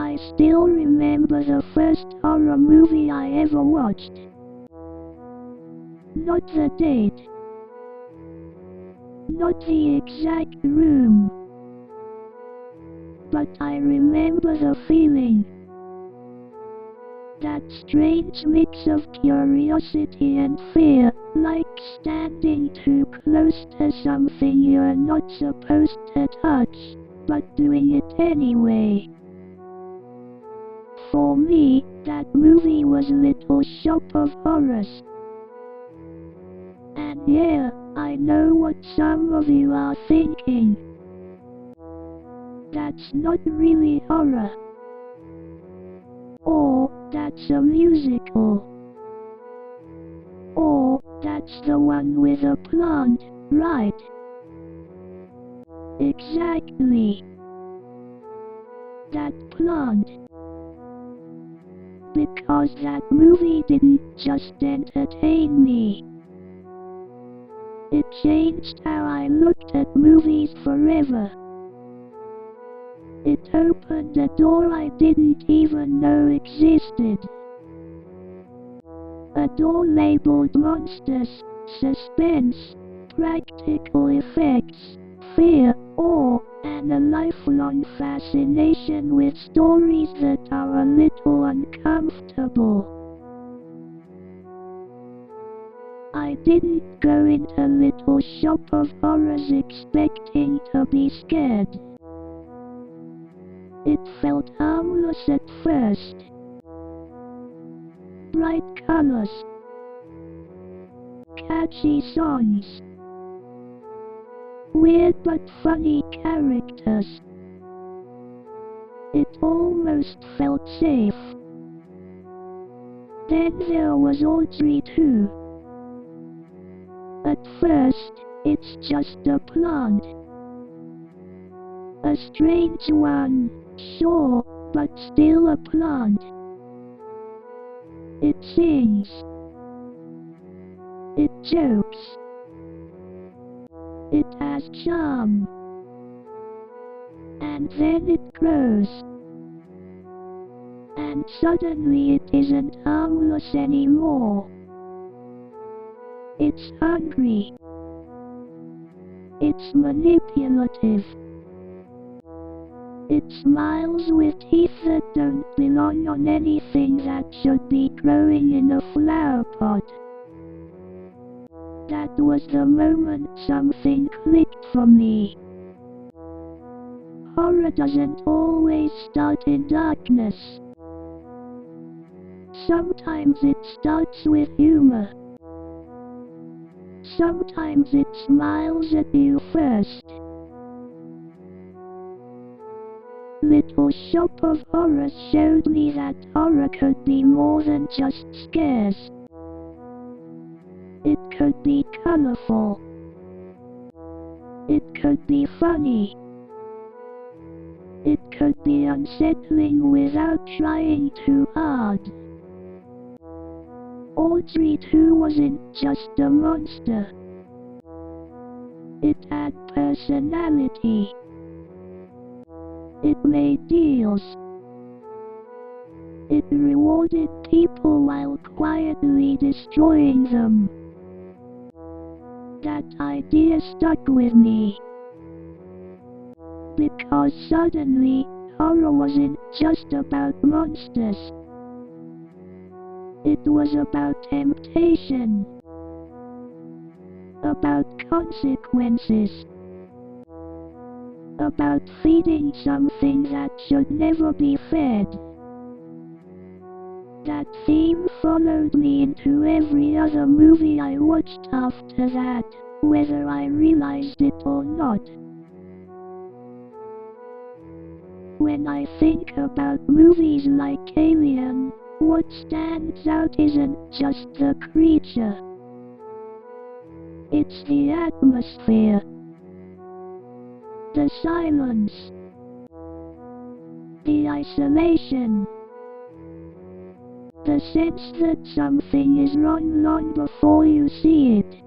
I still remember the first horror movie I ever watched. Not the date. Not the exact room. But I remember the feeling. That strange mix of curiosity and fear, like standing too close to something you're not supposed to touch, but doing it anyway. For me, that movie was Little Shop of Horrors. And yeah, I know what some of you are thinking. That's not really horror. Or, that's a musical. Or, that's the one with a plant, right? Exactly. That plant. Because that movie didn't just entertain me. It changed how I looked at movies forever. It opened a door I didn't even know existed. A door labeled monsters, suspense, practical effects, fear, awe, and a lifelong fascination with stories that are a little uncomfortable. I didn't go into Little Shop of Horrors expecting to be scared. It felt harmless at first. Bright colors, catchy songs, weird but funny characters. It almost felt safe. Then there was Audrey too. At first, it's just a plant. A strange one, sure, but still a plant. It sings. It jokes. It has charm. And then it grows. And suddenly it isn't harmless anymore. It's hungry. It's manipulative. It smiles with teeth that don't belong on anything that should be growing in a flower pot. That was the moment something clicked for me. Horror doesn't always start in darkness. Sometimes it starts with humor. Sometimes it smiles at you first. Little Shop of Horrors showed me that horror could be more than just scares. It could be colorful. It could be funny. It could be unsettling without trying too hard. Audrey 2 wasn't just a monster. It had personality. It made deals. It rewarded people while quietly destroying them. That idea stuck with me. Because suddenly, horror wasn't just about monsters. It was about temptation. About consequences. About feeding something that should never be fed. That theme followed me into every other movie I watched after that, whether I realized it or not. When I think about movies like Alien, what stands out isn't just the creature. It's the atmosphere. The silence. The isolation. The sense that something is wrong long before you see it.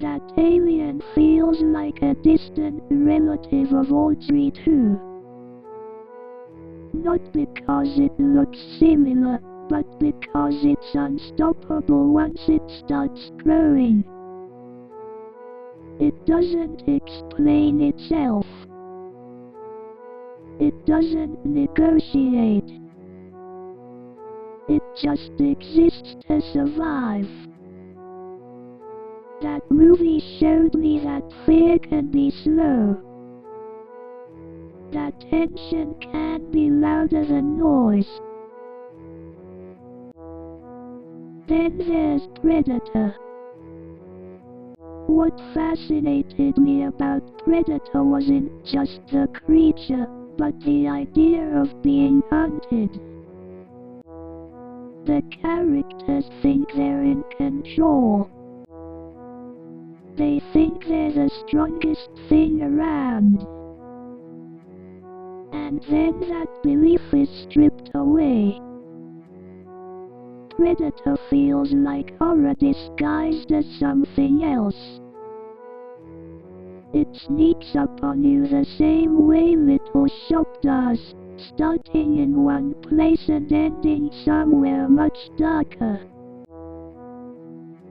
That Alien feels like a distant relative of Audrey 2. not because it looks similar, but because it's unstoppable once it starts growing. It doesn't explain itself. It doesn't negotiate. It just exists to survive. That movie showed me that fear can be slow. That tension can be louder than noise. Then there's Predator. What fascinated me about Predator wasn't just the creature, but the idea of being hunted. The characters think they're in control. They think they're the strongest thing around. And then that belief is stripped away. Predator feels like horror disguised as something else. It sneaks up on you the same way Little Shop does, starting in one place and ending somewhere much darker.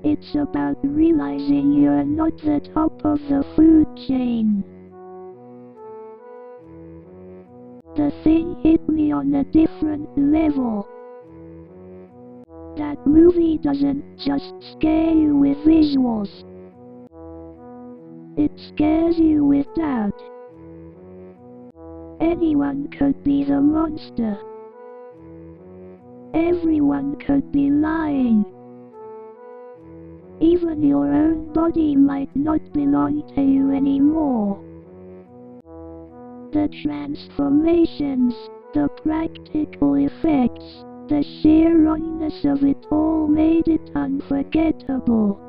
It's about realizing you're not the top of the food chain. The Thing hit me on a different level. That movie doesn't just scare you with visuals. It scares you with doubt. Anyone could be the monster. Everyone could be lying. Even your own body might not belong to you anymore. The transformations, the practical effects, the sheer wrongness of it all made it unforgettable.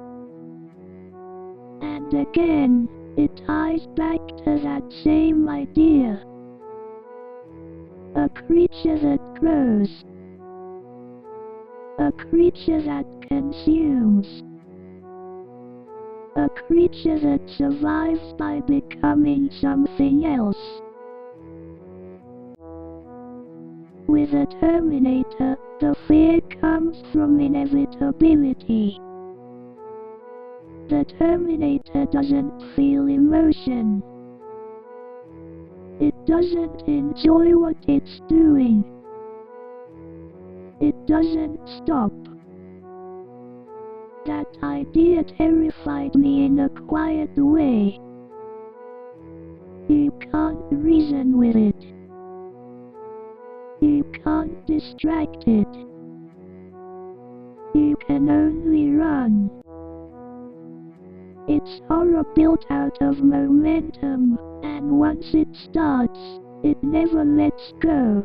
And again, it ties back to that same idea. A creature that grows. A creature that consumes. A creature that survives by becoming something else. With a Terminator, the fear comes from inevitability. The Terminator doesn't feel emotion. It doesn't enjoy what it's doing. It doesn't stop. That idea terrified me in a quiet way. You can't reason with it. You can't distract it. You can only run. It's horror built out of momentum, and once it starts, it never lets go.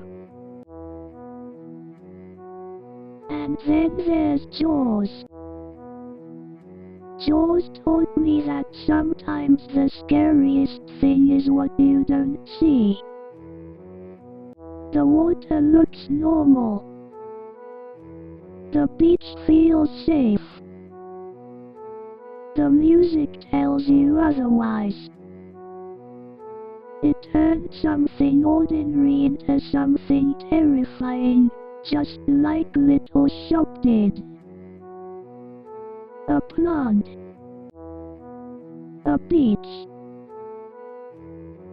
And then there's Jaws. Jaws taught me that sometimes the scariest thing is what you don't see. The water looks normal. The beach feels safe. The music tells you otherwise. It turns something ordinary into something terrifying, just like Little Shop did. A plant. A beach.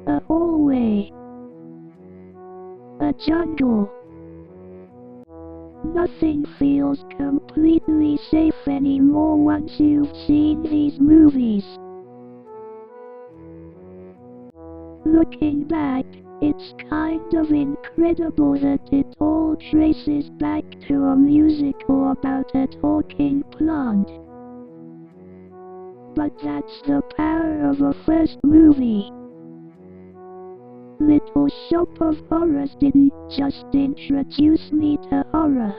A hallway. A jungle. Nothing feels completely safe anymore once you've seen these movies. Looking back, it's kind of incredible that it all traces back to a musical about a talking plant. But that's the power of a first movie. Little Shop of Horrors didn't just introduce me to horror.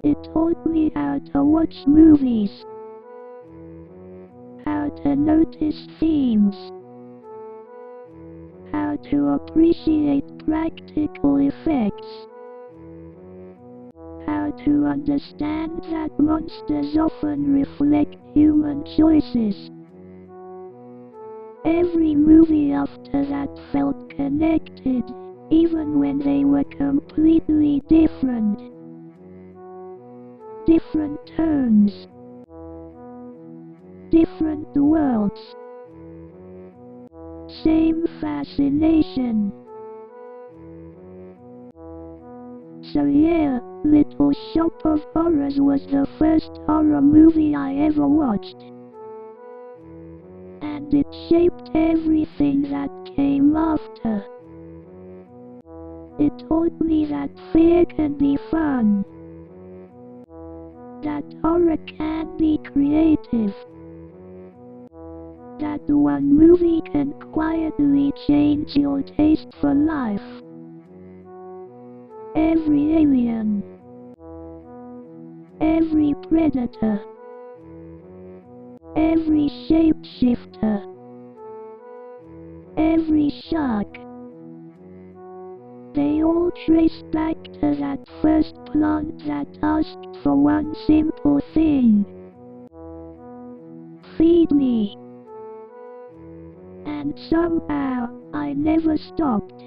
It taught me how to watch movies, how to notice themes, how to appreciate practical effects, how to understand that monsters often reflect human choices. Every movie after that felt connected, even when they were completely different. Different tones, different worlds, same fascination. So yeah, Little Shop of Horrors was the first horror movie I ever watched. And it shaped everything that came after. It taught me that fear can be fun. That horror can be creative. That one movie can quietly change your taste for life. Every alien, every predator, every shapeshifter, every shark, they all trace back to that first plant that asked for one simple thing: feed me. And somehow, I never stopped.